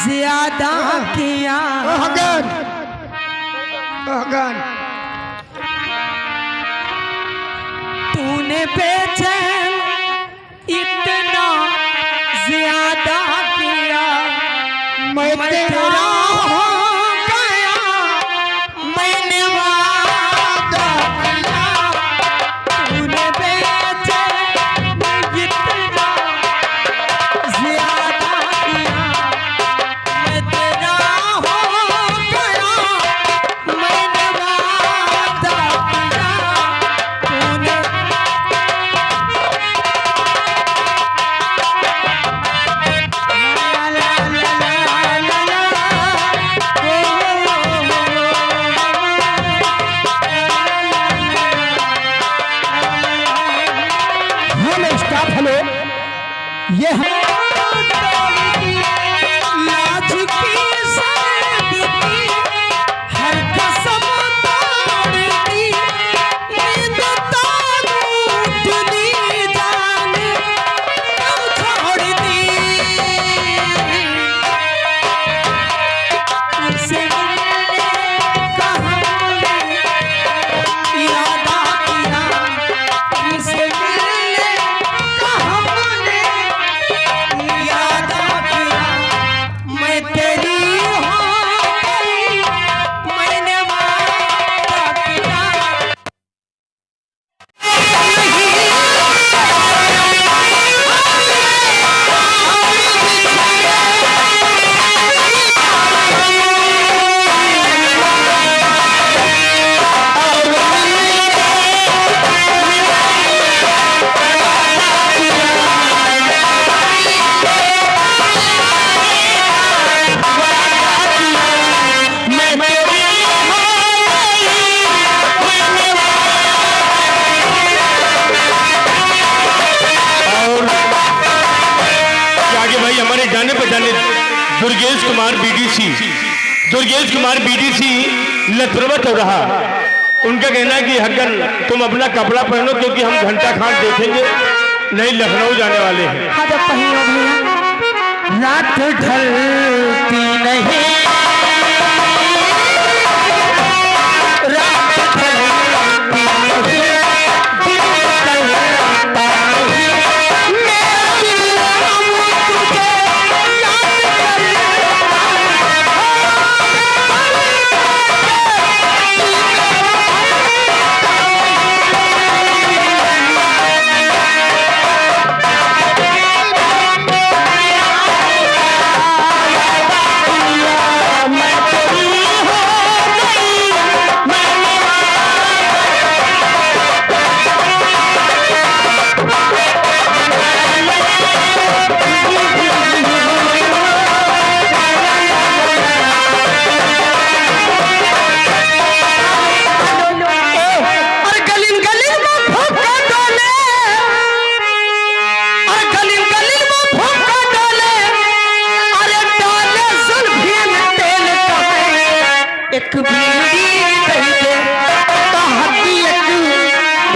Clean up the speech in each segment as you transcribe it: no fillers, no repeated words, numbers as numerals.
ज्यादा किया। अगन अगन तूने बेचैन इतना ज्यादा किया। मैं तेरा हो गया मैंने वादा किया। तूने बेचैन इतना ज्यादा किया। मैं तेरा हो गया मैंने वादा किया। तूने हम स्टाफ हेलो ये हम लाज की सादगी हर कसम तोड़ दी। नींद टूटनी जान कब छोड़ दी। तुझसे मिलने का हमने इरादा किया। तुझसे मिलने का हमने इरादा किया। मैं तेरी हो गई मैंने वादा किया। आगे भाई हमारे जाने पहचाने दुर्गेश कुमार बीडीसी लथरवा चौराहा। उनका कहना है कि हकन तुम अपना कपड़ा पहनो क्योंकि हम घंटा खान देखेंगे नहीं लखनऊ जाने वाले हैं। हाँ जब पहियों में रात ढलती नहीं। रात ढलती नहीं। दिन ढलता नहीं। मेरा दिल अब तुझे याद करता और गली गली में फूका डाले। और गली गली में फूका डाले। अरे डाले जुल्फी में तेल का एक बीड़ी दे दे। कहती एक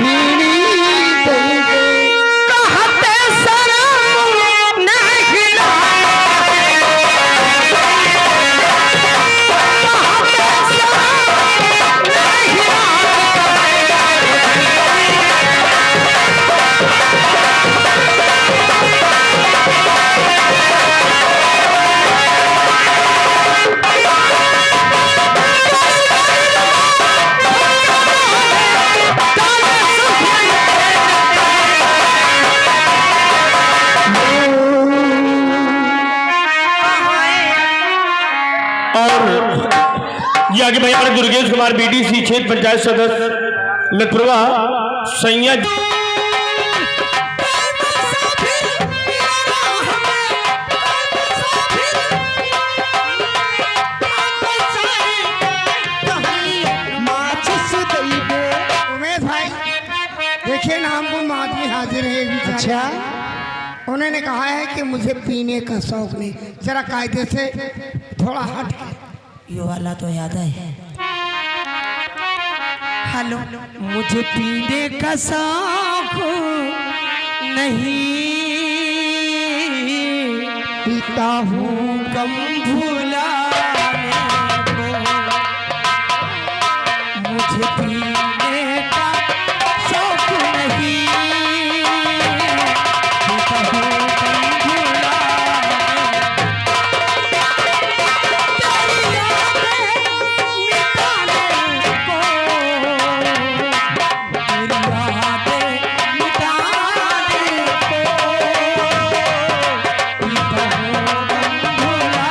बीड़ी दे दे। कहते शर्म नहीं लाए। कहते शर्म नहीं और ये आगे भाई हमारे दुर्गेश कुमार बीडीसी क्षेत्र पंचायत सदस्य लथरवा सैया। उमेश भाई देखिए ना हमको आदमी हाजिर है भी। अच्छा उन्होंने कहा है कि मुझे पीने का शौक नहीं। जरा कायदे से थोड़ा हट के। ये वाला तो याद है। हेलो मुझे पीने का शौक नहीं। पीता हूँ गम भुलाने को, मुझे पीने का शौक नहीं, पीता हूँ गम भुलाने, तेरी यादें मिटाने को, तेरी यादें मिटाने को, पीता हूँ गम भुलाने।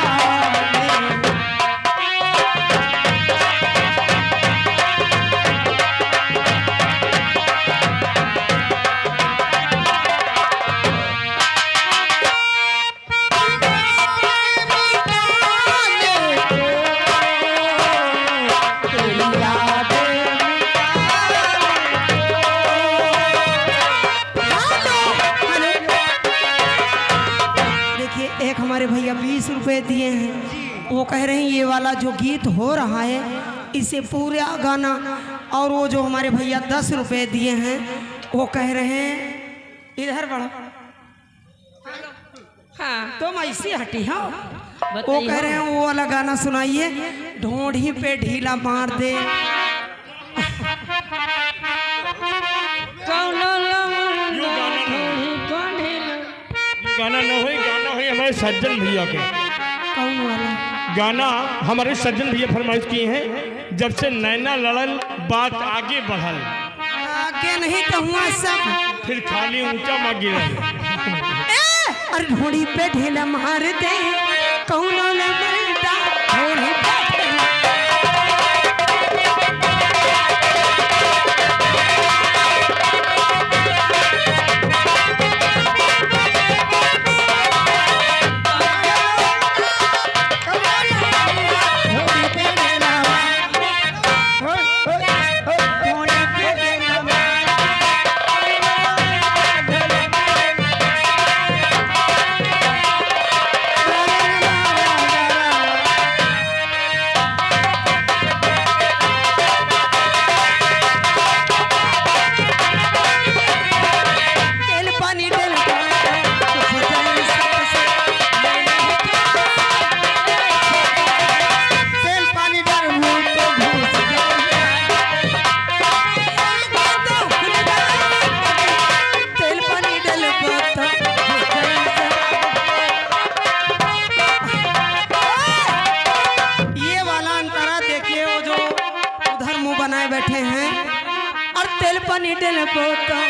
देखिए एक हमारे भैया 20 रुपए दिए हैं, वो कह रहे हैं ये वाला जो गीत हो रहा है इसे पूरा गाना, और वो जो हमारे भैया 10 रुपए दिए हैं वो कह रहे हैं इधर बढ़ो, हाँ तुम ऐसी हटी हाँ, वो कह रहे हैं वो वाला गाना सुनाइए, ढोढ़ी पे ढीला मार दे, गाना न हो, गाना हो हमारे सज्जन भैया के। कौन वाला गाना हमारे सज्जन भैया फरमाइश किए हैं, जब से नैना लड़ल बात आगे बढ़ल, आगे नहीं कहूँगा सब, फिर खाली ऊंचा माँ गिरल। अरे ढोड़ी पे ढेला मार दे कौन लगता, ढोड़ी पे ढेला। बनाए बैठे हैं और तेल पानी डेल पोता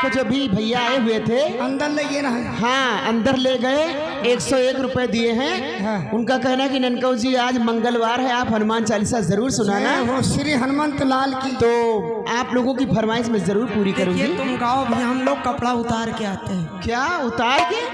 जो भी भैया आए हुए थे अंदर ले गए ना। हाँ अंदर ले गए, 101 रुपए दिए हैं। हाँ। उनका कहना है कि ननकौ जी आज मंगलवार है, आप हनुमान चालीसा जरूर सुनाना। वो श्री हनुमंत लाल की तो आप लोगों की फरमाइश में जरूर पूरी करूंगी। तुम गाओ भी, हम लोग कपड़ा उतार के आते हैं। क्या उतार के?